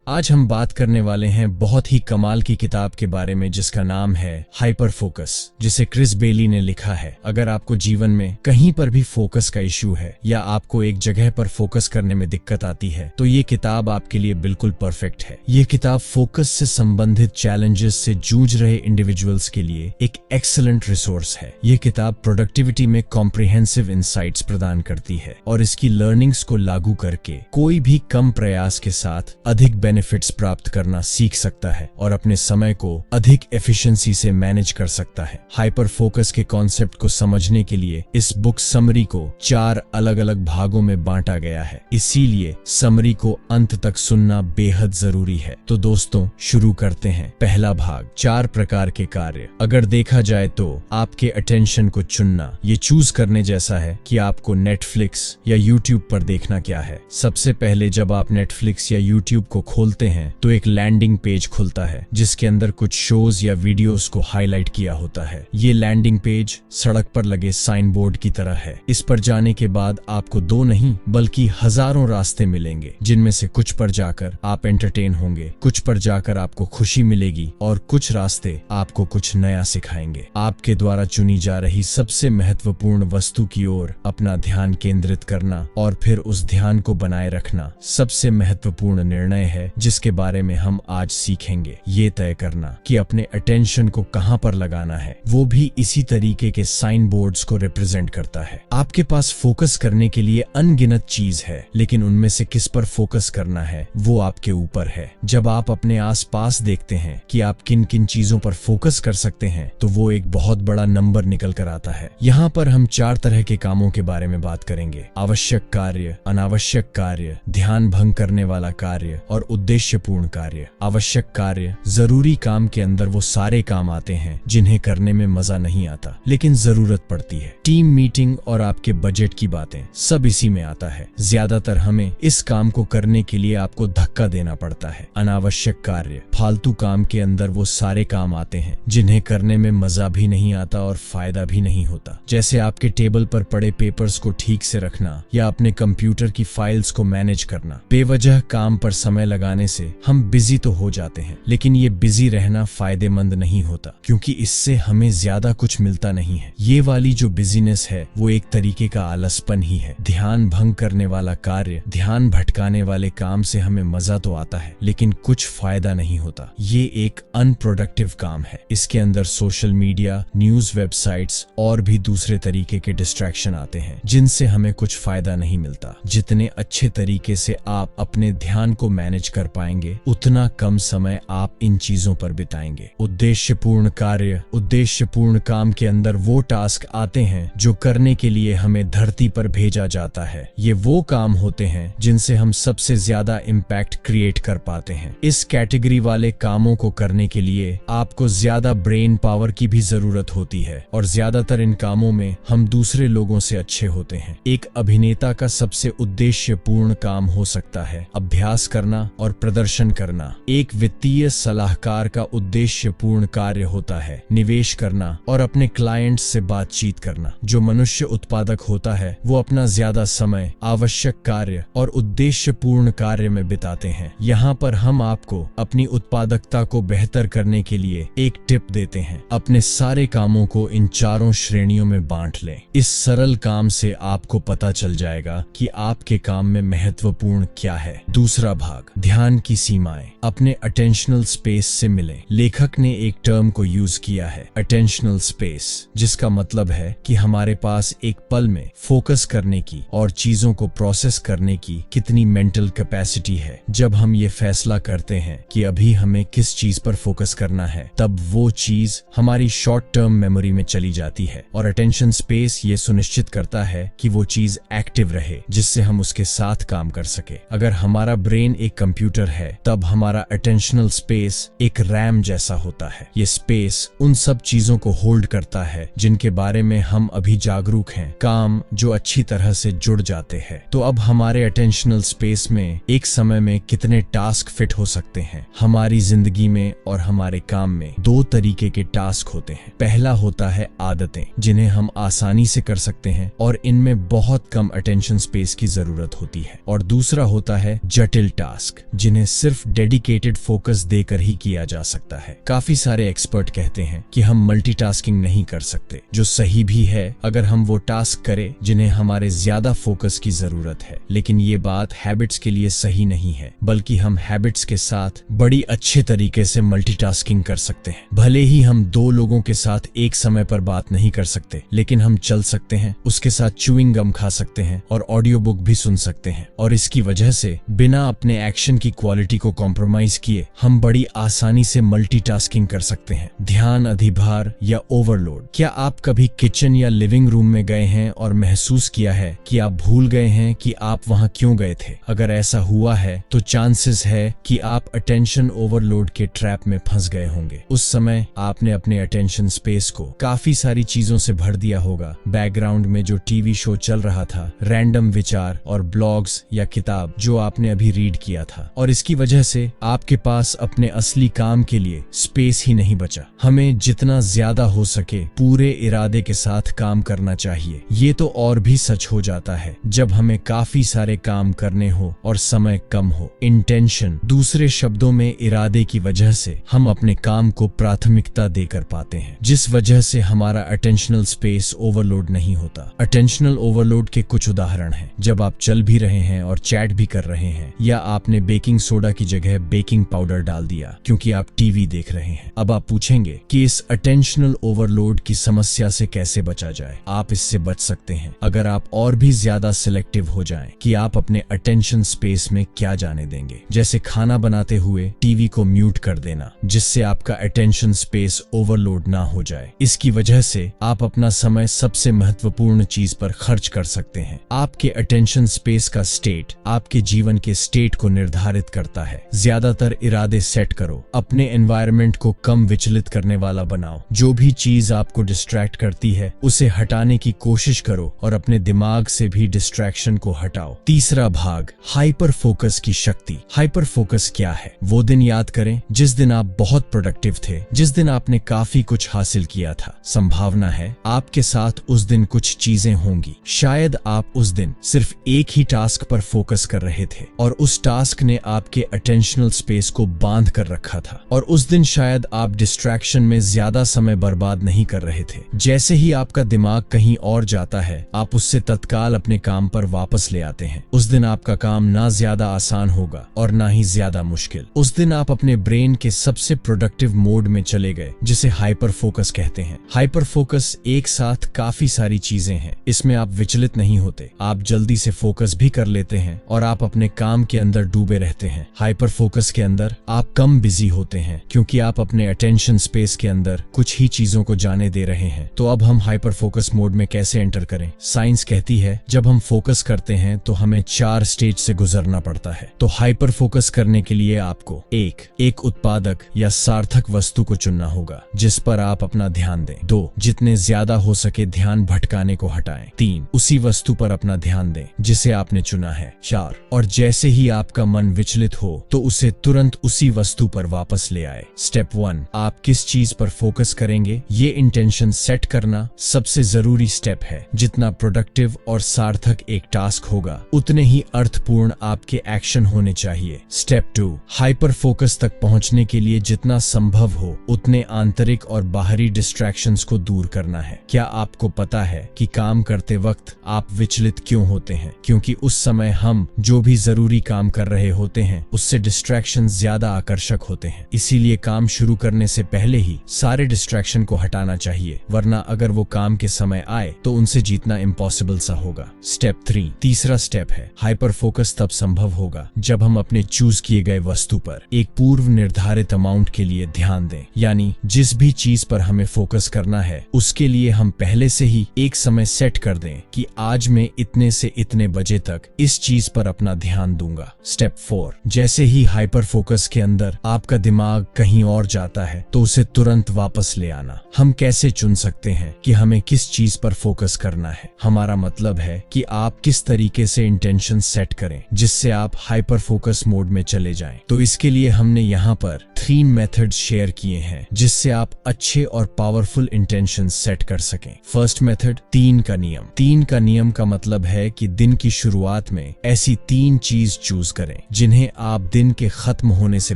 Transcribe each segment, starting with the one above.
आज हम बात करने वाले हैं बहुत ही कमाल की किताब के बारे में जिसका नाम है हाइपर फोकस, जिसे क्रिस बेली ने लिखा है। अगर आपको जीवन में कहीं पर भी फोकस का इश्यू है या आपको एक जगह पर फोकस करने में दिक्कत आती है तो ये किताब आपके लिए बिल्कुल परफेक्ट है। ये किताब फोकस से संबंधित चैलेंजेस से जूझ रहे इंडिविजुअल्स के लिए एक एक्सीलेंट रिसोर्स है। ये किताब प्रोडक्टिविटी में कॉम्प्रिहेंसिव इंसाइट्स प्रदान करती है और इसकी लर्निंग्स को लागू करके कोई भी कम प्रयास के साथ अधिक बेनिफिट्स प्राप्त करना सीख सकता है और अपने समय को अधिक एफिशिएंसी से मैनेज कर सकता है। हाइपर फोकस के कॉन्सेप्ट को समझने के लिए इस बुक समरी को 4 अलग अलग भागों में बांटा गया है, इसीलिए समरी को अंत तक सुनना बेहद जरूरी है। तो दोस्तों शुरू करते हैं। पहला भाग, 4 प्रकार के कार्य। अगर देखा जाए तो आपके अटेंशन को चुनना ये चूज करने जैसा है कि आपको नेटफ्लिक्स या यूट्यूब पर देखना क्या है। सबसे पहले जब आप नेटफ्लिक्स या यूट्यूब को खोलते हैं तो एक लैंडिंग पेज खुलता है जिसके अंदर कुछ शोज या वीडियोस को हाईलाइट किया होता है। ये लैंडिंग पेज सड़क पर लगे साइन बोर्ड की तरह है। इस पर जाने के बाद आपको 2 नहीं बल्कि हजारों रास्ते मिलेंगे, जिनमें से कुछ पर जाकर आप एंटरटेन होंगे, कुछ पर जाकर आपको खुशी मिलेगी और कुछ रास्ते आपको कुछ नया सिखाएंगे। आपके द्वारा चुनी जा रही सबसे महत्वपूर्ण वस्तु की ओर अपना ध्यान केंद्रित करना और फिर उस ध्यान को बनाए रखना सबसे महत्वपूर्ण निर्णय है जिसके बारे में हम आज सीखेंगे। ये तय करना कि अपने अटेंशन को कहां पर लगाना है, वो भी इसी तरीके के साइन बोर्ड्स को रिप्रेजेंट करता है। आपके पास फोकस करने के लिए अनगिनत चीज है, लेकिन उनमें से किस पर फोकस करना है वो आपके ऊपर है। जब आप अपने आसपास देखते हैं कि आप किन किन चीजों पर फोकस कर सकते हैं तो वो एक बहुत बड़ा नंबर निकल कर आता है। यहाँ पर हम 4 तरह के कामों के बारे में बात करेंगे: आवश्यक कार्य, अनावश्यक कार्य, ध्यान भंग करने वाला कार्य और उद्देश्यपूर्ण कार्य। आवश्यक कार्य, जरूरी काम के अंदर वो सारे काम आते हैं जिन्हें करने में मजा नहीं आता लेकिन जरूरत पड़ती है। टीम मीटिंग और आपके बजट की बातें, सब इसी में आता है। ज्यादातर हमें इस काम को करने के लिए आपको धक्का देना पड़ता है। अनावश्यक कार्य, फालतू काम के अंदर वो सारे काम आते हैं जिन्हें करने में मजा भी नहीं आता और फायदा भी नहीं होता, जैसे आपके टेबल पर पड़े पेपर्स को ठीक से रखना या अपने कंप्यूटर की फाइल्स को मैनेज करना। बेवजह काम पर समय लगाने से हम बिजी तो हो जाते हैं, लेकिन ये बिजी रहना फायदेमंद नहीं होता क्योंकि इससे हमें ज्यादा कुछ मिलता नहीं है। ये वाली जो बिजीनेस है वो एक तरीके का आलसपन ही है। ध्यान भंग करने वाला कार्य, ध्यान भटकाने वाले काम से हमें मजा तो आता है लेकिन कुछ फायदा नहीं होता। ये एक अनप्रोडक्टिव काम है। इसके अंदर सोशल मीडिया, न्यूज वेबसाइट्स और भी दूसरे तरीके के डिस्ट्रैक्शन आते हैं जिनसे हमें कुछ फायदा नहीं मिलता। जितने अच्छे तरीके से आप अपने ध्यान को मैनेज कर पाएंगे उतना कम समय आप इन चीजों पर बिताएंगे। उद्देश्यपूर्ण कार्य, उद्देश्यपूर्ण काम के अंदर वो टास्क आते हैं जो करने के लिए हमें धरती पर भेजा जाता है। ये वो काम होते हैं जिनसे हम सबसे ज्यादा इम्पैक्ट क्रिएट कर पाते हैं। इस कैटेगरी वाले कामों को करने के लिए आपको ज्यादा ब्रेन पावर की भी जरूरत होती है और ज्यादातर इन कामों में हम दूसरे लोगों से अच्छे होते हैं। एक अभिनेता का सबसे उद्देश्यपूर्ण काम हो सकता है अभ्यास करना और प्रदर्शन करना। एक वित्तीय सलाहकार का उद्देश्यपूर्ण कार्य होता है निवेश करना और अपने क्लाइंट्स से बातचीत करना। जो मनुष्य उत्पादक होता है वो अपना ज्यादा समय आवश्यक कार्य और उद्देश्यपूर्ण कार्य में बिताते हैं। यहाँ पर हम आपको अपनी उत्पादकता को बेहतर करने के लिए एक टिप देते हैं। अपने सारे कामों को इन 4 श्रेणियों में बांट लें। इस सरल काम से आपको पता चल जाएगा कि आपके काम में महत्वपूर्ण क्या है। दूसरा भाग, ध्यान की सीमाएं। अपने अटेंशनल स्पेस से मिलें। लेखक ने एक टर्म को यूज किया है, अटेंशनल स्पेस, जिसका मतलब है कि हमारे पास एक पल में फोकस करने की और चीजों को प्रोसेस करने की कितनी मेंटल कैपेसिटी है। जब हम ये फैसला करते हैं कि अभी हमें किस चीज पर फोकस करना है तब वो चीज हमारी शॉर्ट टर्म मेमोरी में चली जाती है और अटेंशन स्पेस ये सुनिश्चित करता है कि वो चीज एक्टिव रहे जिससे हम उसके साथ काम कर सके। अगर हमारा ब्रेन एक कंप्यूटर है तब हमारा अटेंशनल स्पेस एक रैम जैसा होता है। ये स्पेस उन सब चीजों को होल्ड करता है जिनके बारे में हम अभी जागरूक हैं, काम जो अच्छी तरह से जुड़ जाते हैं। तो अब हमारे अटेंशनल स्पेस में एक समय में कितने टास्क फिट हो सकते हैं? हमारी जिंदगी में और हमारे काम में 2 तरीके के टास्क होते हैं। पहला होता है आदतें जिन्हें हम आसानी से कर सकते हैं और इनमें बहुत कम अटेंशन स्पेस की जरूरत होती है, और दूसरा होता है जटिल टास्क जिन्हें सिर्फ डेडिकेटेड फोकस देकर ही किया जा सकता है। काफी सारे एक्सपर्ट कहते हैं कि हम मल्टीटास्किंग नहीं कर सकते, जो सही भी है अगर हम वो टास्क करें जिन्हें हमारे ज्यादा फोकस की जरूरत है। लेकिन ये बात हैबिट्स के लिए सही नहीं है, बल्कि हम हैबिट्स के साथ बड़ी अच्छे तरीके से मल्टीटास्किंग कर सकते हैं। भले ही हम दो लोगों के साथ एक समय पर बात नहीं कर सकते, लेकिन हम चल सकते हैं, उसके साथ च्यूइंग गम खा सकते हैं और ऑडियो बुक भी सुन सकते हैं। और इसकी वजह से बिना अपने एक्शन की क्वालिटी को कॉम्प्रोमाइज किए हम बड़ी आसानी से मल्टीटास्किंग कर सकते हैं। ध्यान अधिभार या ओवरलोड। क्या आप कभी किचन या लिविंग रूम में गए हैं और महसूस किया है कि आप भूल गए हैं कि आप वहां क्यों गए थे? अगर ऐसा हुआ है तो चांसेस है कि आप अटेंशन ओवरलोड के ट्रैप में फंस गए होंगे। उस समय आपने अपने अटेंशन स्पेस को काफी सारी चीजों से भर दिया होगा। बैकग्राउंड में जो टीवी शो चल रहा था, रैंडम विचार और ब्लॉग्स या किताब जो आपने अभी रीड किया था, और इसकी वजह से आपके पास अपने असली काम के लिए स्पेस ही नहीं बचा। हमें जितना ज्यादा हो सके पूरे इरादे के साथ काम करना चाहिए। ये तो और भी सच हो जाता है जब हमें काफी सारे काम करने हो और समय कम हो। इंटेंशन, दूसरे शब्दों में इरादे की वजह से हम अपने काम को प्राथमिकता देकर पाते हैं, जिस वजह से हमारा अटेंशनल स्पेस ओवरलोड नहीं होता। अटेंशनल ओवरलोड के कुछ उदाहरण हैं। जब आप चल भी रहे हैं और चैट भी कर रहे हैं, या आपने बेकिंग सोडा की जगह बेकिंग पाउडर डाल दिया क्योंकि आप टीवी देख रहे हैं। अब आप पूछेंगे कि इस अटेंशनल ओवरलोड की समस्या से कैसे बचा जाए। आप इससे बच सकते हैं अगर आप और भी ज्यादा सिलेक्टिव हो जाएं कि आप अपने अटेंशन स्पेस में क्या जाने देंगे। जैसे खाना बनाते हुए टीवी को म्यूट कर देना, जिससे आपका अटेंशन स्पेस ओवरलोड ना हो जाए। इसकी वजह से आप अपना समय सबसे महत्वपूर्ण चीज पर खर्च कर सकते हैं। आपके अटेंशन स्पेस का स्टेट आपके जीवन के स्टेट को निर्धारित करता है। ज्यादातर इरादे सेट करो, अपने एनवायरनमेंट को कम विचलित करने वाला बनाओ। जो भी चीज आपको डिस्ट्रैक्ट करती है उसे हटाने की कोशिश करो और अपने दिमाग से भी डिस्ट्रैक्शन को हटाओ। तीसरा भाग, हाइपर फोकस की शक्ति। हाइपर फोकस क्या है? वो दिन याद करें जिस दिन आप बहुत प्रोडक्टिव थे, जिस दिन आपने काफी कुछ हासिल किया था। संभावना है आपके साथ उस दिन कुछ चीजें होंगी। शायद आप उस दिन सिर्फ एक ही टास्क पर फोकस कर रहे थे और उस टास्क ने आपके अटेंशनल स्पेस को बांध कर रखा था, और उस दिन शायद आप डिस्ट्रैक्शन में ज्यादा समय बर्बाद नहीं कर रहे थे। जैसे ही आपका दिमाग कहीं और जाता है, आप उससे तत्काल अपने काम पर वापस ले आते हैं। उस दिन आपका काम ना ज्यादा आसान होगा और ना ही ज्यादा मुश्किल। उस दिन आप अपने ब्रेन के सबसे प्रोडक्टिव मोड में चले गए, जिसे हाइपर फोकस कहते हैं। हाइपर फोकस एक साथ काफी सारी चीजें हैं। इसमें आप विचलित नहीं होते, आप जल्दी से फोकस भी कर लेते हैं और आप अपने काम के अंदर डूबे रहते हैं। हाइपर फोकस के अंदर आप कम बिजी होते हैं क्योंकि आप अपने अटेंशन स्पेस के अंदर कुछ ही चीजों को जाने दे रहे हैं। तो अब हम हाइपर फोकस मोड में कैसे एंटर करें? साइंस कहती है जब हम फोकस करते हैं तो हमें 4 स्टेज से गुजरना पड़ता है। तो हाइपर फोकस करने के लिए आपको एक उत्पादक या सार्थक वस्तु को चुनना होगा जिस पर आप अपना ध्यान दें। 2, जितने ज्यादा हो सके ध्यान भटकाने को हटाएं। 3, उसी वस्तु पर अपना ध्यान दें जिसे आपने चुना है। 4, और जैसे ही आपका मन विचलित हो तो उसे तुरंत उसी वस्तु पर वापस ले आए। स्टेप 1, आप किस चीज पर फोकस करेंगे ये इंटेंशन सेट करना सबसे जरूरी स्टेप है। जितना प्रोडक्टिव और सार्थक एक टास्क होगा उतने ही अर्थपूर्ण आपके एक्शन होने चाहिए। स्टेप 2, हाइपर फोकस तक पहुंचने के लिए जितना संभव हो उतने आंतरिक और बाहरी डिस्ट्रैक्शंस को दूर करना है। क्या आपको पता है कि काम करते वक्त आप विचलित क्यों होते हैं? क्योंकि उस समय हम जो भी जरूरी काम कर रहे होते हैं उससे डिस्ट्रैक्शन ज्यादा आकर्षक होते हैं। इसीलिए काम शुरू करने से पहले ही सारे डिस्ट्रैक्शन को हटाना चाहिए, वरना अगर वो काम के समय आए तो उनसे जीतना इम्पॉसिबल सा होगा। स्टेप 3, तीसरा स्टेप है, हाइपर फोकस तब संभव होगा जब हम अपने चूज किए गए वस्तु पर एक पूर्व निर्धारित अमाउंट के लिए ध्यान दें। यानी जिस भी चीज पर हमें फोकस करना है उसके लिए हम पहले से ही एक समय सेट कर दें कि आज मैं इतने से इतने बजे तक इस चीज पर अपना ध्यान दूंगा। स्टेप 4, जैसे ही हाइपर फोकस के अंदर आपका दिमाग कहीं और जाता है तो उसे तुरंत वापस ले आना। हम कैसे चुन सकते हैं कि हमें किस चीज पर फोकस करना है? हमारा मतलब है कि आप किस तरीके से इंटेंशन सेट करें जिससे आप हाइपर फोकस मोड में चले जाएं। तो इसके लिए हमने यहाँ पर बेहतरीन मेथड्स शेयर किए हैं जिससे आप अच्छे और पावरफुल इंटेंशन सेट कर सकें। फर्स्ट मेथड, 3 का नियम। 3 का नियम का मतलब है कि दिन की शुरुआत में ऐसी 3 चीज चूज करें जिन्हें आप दिन के खत्म होने से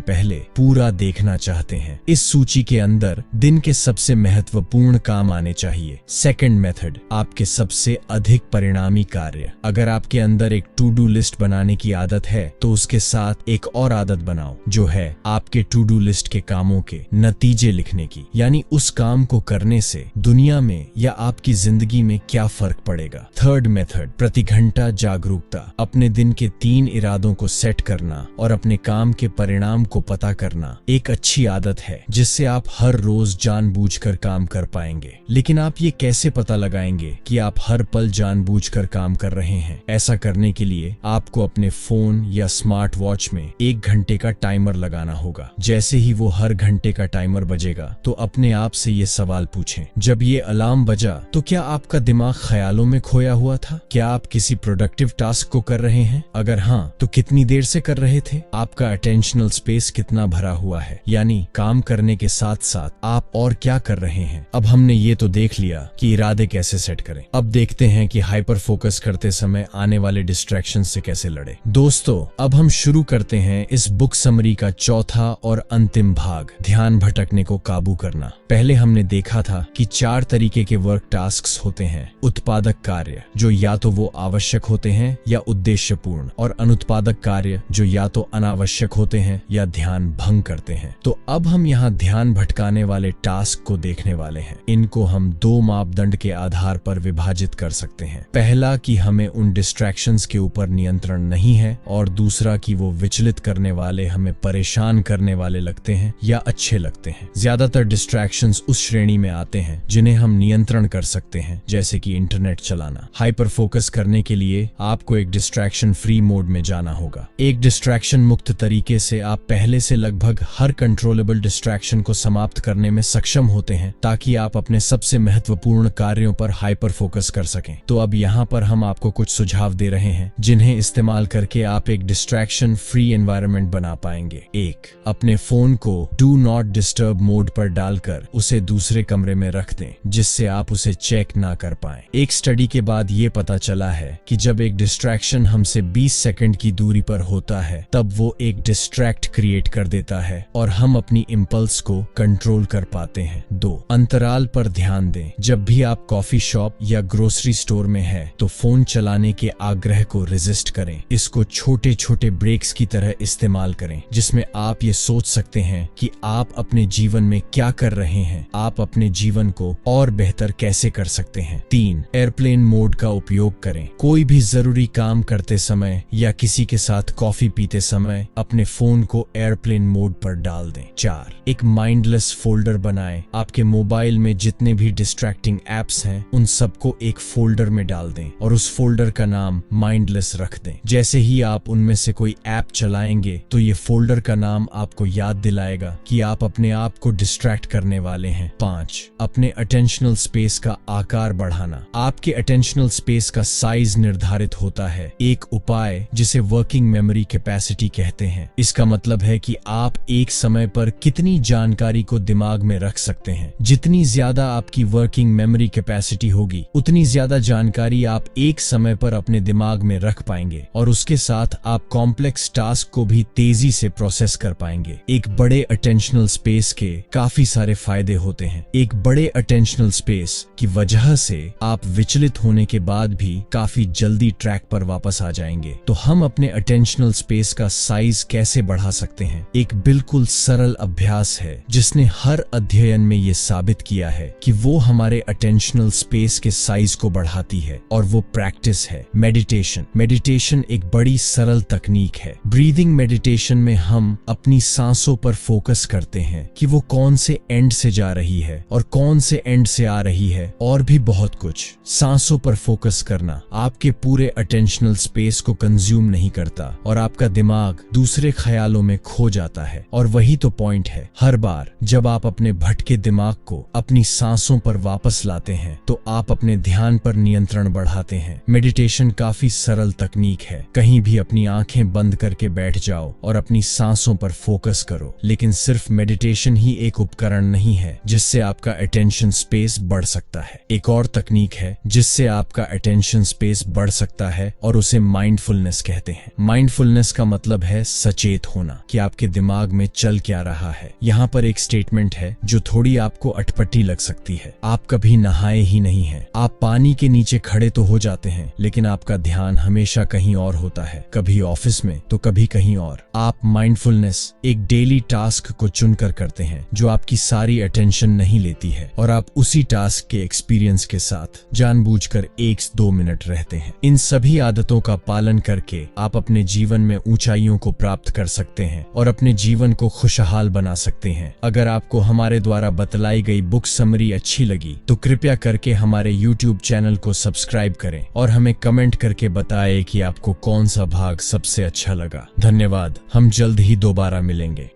पहले पूरा देखना चाहते हैं। इस सूची के अंदर दिन के सबसे महत्वपूर्ण काम आने चाहिए। सेकंड मेथड, आपके सबसे अधिक परिणामी कार्य। अगर आपके अंदर एक टू डू लिस्ट बनाने की आदत है तो उसके साथ एक और आदत बनाओ जो है आपके टू डू लिस्ट के कामों के नतीजे लिखने की, यानी उस काम को करने से दुनिया में या आपकी जिंदगी में क्या फर्क पड़ेगा। थर्ड मेथड, प्रति घंटा जागरूकता। अपने दिन के 3 इरादों को सेट करना और अपने काम के परिणाम को पता करना एक अच्छी आदत है जिससे आप हर रोज जानबूझकर काम कर पाएंगे। लेकिन आप ये कैसे पता लगाएंगे कि आप हर पल जानबूझकर काम कर रहे हैं? ऐसा करने के लिए आपको अपने फोन या स्मार्ट वॉच में 1 घंटे का टाइमर लगाना होगा। जैसे ही वो हर घंटे का टाइमर बजेगा तो अपने आप से ये सवाल पूछें, जब ये अलार्म बजा तो क्या आपका दिमाग ख्यालों में खोया हुआ था? क्या आप किसी प्रोडक्टिव टास्क को कर रहे हैं? अगर हाँ, तो कितनी देर से कर रहे थे? आपका अटेंशनल स्पेस कितना भरा हुआ है? यानी काम करने के साथ साथ आप और क्या कर रहे हैं? अब हमने ये तो देख लिया कि इरादे कैसे सेट करें। अब देखते हैं कि हाइपर फोकस करते समय आने वाले डिस्ट्रैक्शन से कैसे लड़े। दोस्तों, अब हम शुरू करते हैं इस बुक समरी का चौथा और अंतिम भाग, ध्यान भटकने को काबू करना। पहले हमने देखा था कि 4 तरीके के वर्क टास्क्स होते हैं। उत्पादक कार्य, जो या तो वो आवश्यक होते हैं या उद्देश्यपूर्ण, और अनुत्पादक कार्य जो या तो अनावश्यक होते हैं या ध्यान भंग करते हैं। तो अब हम यहाँ ध्यान भटकाने वाले टास्क को देखने वाले हैं। इनको हम 2 मापदंड के आधार पर विभाजित कर सकते हैं। पहला कि हमें उन डिस्ट्रैक्शंस के ऊपर नियंत्रण नहीं है, और दूसरा कि वो विचलित करने वाले, हमें परेशान करने वाले लगते हैं या अच्छे लगते हैं। ज्यादातर डिस्ट्रैक्शंस उस श्रेणी में आते हैं जिन्हें हम नियंत्रण कर सकते हैं, जैसे कि इंटरनेट चलाना। हाइपर फोकस करने के लिए आपको एक डिस्ट्रैक्शन फ्री मोड में जाना होगा। एक डिस्ट्रैक्शन मुक्त तरीके से आप पहले से लगभग हर कंट्रोलेबल डिस्ट्रैक्शन को समाप्त करने में सक्षम होते हैं ताकि आप अपने सबसे महत्वपूर्ण कार्यों पर हाइपर फोकस कर सकें। तो अब यहाँ पर हम आपको कुछ सुझाव दे रहे हैं जिन्हें इस्तेमाल करके आप एक डिस्ट्रैक्शन फ्री एनवायरनमेंट बना पाएंगे। 1, अपने फोन को डू नॉट डिस्टर्ब मोड पर डालकर उसे दूसरे कमरे में रख दें जिससे आप उसे चेक ना कर पाएं। एक स्टडी के बाद ये पता चला है कि जब एक डिस्ट्रैक्शन हमसे 20 सेकंड की दूरी पर होता है तब वो एक डिस्ट्रैक्ट क्रिएट कर देता है और हम अपनी इम्पल्स को कंट्रोल कर पाते हैं। 2, अंतराल पर ध्यान दें। जब भी आप कॉफी शॉप या ग्रोसरी स्टोर में है तो फोन चलाने के आग्रह को रेजिस्ट करें। इसको छोटे छोटे ब्रेक्स की तरह इस्तेमाल करें जिसमें आप ये सोच सकते हैं कि आप अपने जीवन में क्या कर रहे हैं, आप अपने जीवन को और बेहतर कैसे कर सकते हैं। 3, एयरप्लेन मोड का उपयोग करें। कोई भी जरूरी काम करते समय या किसी के साथ कॉफी पीते समय अपने फोन को एयरप्लेन मोड पर डाल दें। 4, एक माइंडलेस फोल्डर बनाएं। आपके मोबाइल में जितने भी डिस्ट्रैक्टिंग एप्स हैं उन सबको एक फोल्डर में डाल दें और उस फोल्डर का नाम माइंडलेस रख दें। जैसे ही आप उनमें से कोई ऐप चलाएंगे तो ये फोल्डर का नाम आपको याद दिलाएगा कि आप अपने आप को डिस्ट्रैक्ट करने वाले हैं। 5, अपने अटेंशनल स्पेस का आकार बढ़ाना। आपके अटेंशनल स्पेस का साइज निर्धारित होता है एक उपाय जिसे वर्किंग मेमोरी कैपेसिटी कहते हैं। इसका मतलब है कि आप एक समय पर कितनी जानकारी को दिमाग में रख सकते हैं। जितनी ज्यादा आपकी वर्किंग मेमोरी कैपेसिटी होगी उतनी ज्यादा जानकारी आप एक समय पर अपने दिमाग में रख पाएंगे और उसके साथ आप कॉम्प्लेक्स टास्क को भी तेजी से प्रोसेस कर पाएंगे। एक बड़े अटेंशनल स्पेस के काफी सारे फायदे होते हैं। एक बड़े अटेंशनल स्पेस की वजह से आप विचलित होने के बाद भी काफी जल्दी ट्रैक पर वापस आ जाएंगे। तो हम अपने अटेंशनल स्पेस का साइज कैसे बढ़ा सकते हैं? एक बिल्कुल सरल अभ्यास है जिसने हर अध्ययन में ये साबित किया है कि वो हमारे अटेंशनल स्पेस के साइज को बढ़ाती है और वो प्रैक्टिस है मेडिटेशन। मेडिटेशन एक बड़ी सरल तकनीक है। ब्रीदिंग मेडिटेशन में हम अपनी सांसों पर फोकस करते हैं कि वो कौन से एंड से जा रही है और कौन से एंड से आ रही है और भी बहुत कुछ। सांसों पर फोकस करना आपके पूरे अटेंशनल स्पेस को कंज्यूम नहीं करता और आपका दिमाग दूसरे ख्यालों में खो जाता है। और वही तो पॉइंट है। हर बार जब आप अपने भटके दिमाग को अपनी सांसों पर वापस लाते हैं तो आप अपने ध्यान पर नियंत्रण बढ़ाते हैं। मेडिटेशन काफी सरल तकनीक है। कहीं भी अपनी आंखें बंद करके बैठ जाओ और अपनी सांसों पर फोकस करो। करो। लेकिन सिर्फ मेडिटेशन ही एक उपकरण नहीं है जिससे आपका अटेंशन स्पेस बढ़ सकता है। एक और तकनीक है जिससे आपका अटेंशन स्पेस बढ़ सकता है और उसे माइंडफुलनेस कहते हैं। माइंडफुलनेस का मतलब है सचेत होना कि आपके दिमाग में चल क्या रहा है। यहाँ पर एक स्टेटमेंट है जो थोड़ी आपको अटपटी लग सकती है। आप कभी नहाए ही नहीं हैं। आप पानी के नीचे खड़े तो हो जाते हैं लेकिन आपका ध्यान हमेशा कहीं और होता है, कभी ऑफिस में तो कभी कहीं और। आप माइंडफुलनेस एक डेली टास्क को चुनकर करते हैं जो आपकी सारी अटेंशन नहीं लेती है और आप उसी टास्क के एक्सपीरियंस के साथ जानबूझकर 1-2 मिनट रहते हैं। इन सभी आदतों का पालन करके आप अपने जीवन में ऊंचाइयों को प्राप्त कर सकते हैं और अपने जीवन को खुशहाल बना सकते हैं। अगर आपको हमारे द्वारा बतलाई गई बुक समरी अच्छी लगी तो कृपया करके हमारे YouTube चैनल को सब्सक्राइब करें और हमें कमेंट करके बताएं कि आपको कौन सा भाग सबसे अच्छा लगा। धन्यवाद। हम जल्द ही दोबारा मिलेंगे।